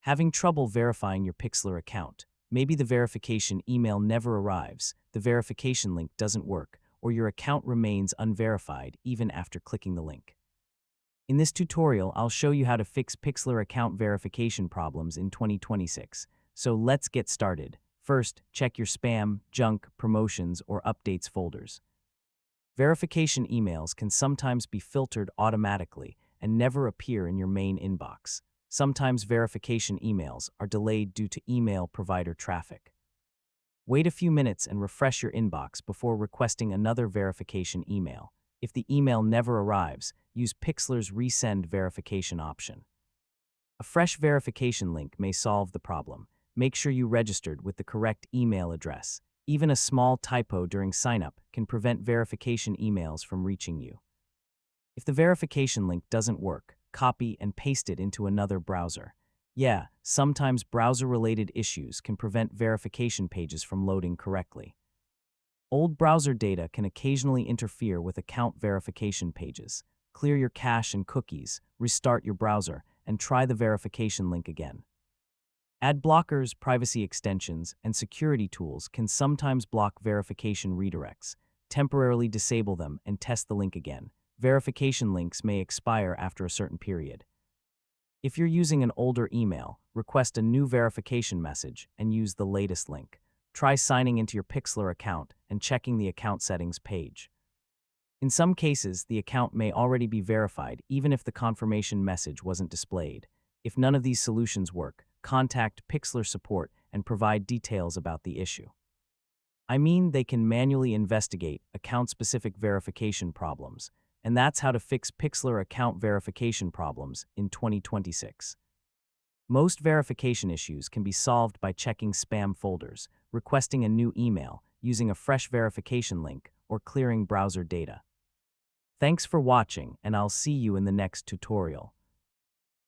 Having trouble verifying your Pixlr account? Maybe the verification email never arrives, the verification link doesn't work, or your account remains unverified even after clicking the link. In this tutorial, I'll show you how to fix Pixlr account verification problems in 2026. So let's get started. First, check your spam, junk, promotions, or updates folders. Verification emails can sometimes be filtered automatically and never appear in your main inbox. Sometimes verification emails are delayed due to email provider traffic. Wait a few minutes and refresh your inbox before requesting another verification email. If the email never arrives, use Pixlr's Resend Verification option. A fresh verification link may solve the problem. Make sure you registered with the correct email address. Even a small typo during sign-up can prevent verification emails from reaching you. If the verification link doesn't work, copy and paste it into another browser. Yeah, sometimes browser-related issues can prevent verification pages from loading correctly. Old browser data can occasionally interfere with account verification pages. Clear your cache and cookies, restart your browser, and try the verification link again. Ad blockers, privacy extensions, and security tools can sometimes block verification redirects. Temporarily disable them and test the link again. Verification links may expire after a certain period. If you're using an older email, request a new verification message and use the latest link. Try signing into your Pixlr account and checking the account settings page. In some cases, the account may already be verified even if the confirmation message wasn't displayed. If none of these solutions work, contact Pixlr support and provide details about the issue. I mean, they can manually investigate account-specific verification problems, and that's how to fix Pixlr account verification problems in 2026. Most verification issues can be solved by checking spam folders, requesting a new email, using a fresh verification link, or clearing browser data. Thanks for watching, and I'll see you in the next tutorial.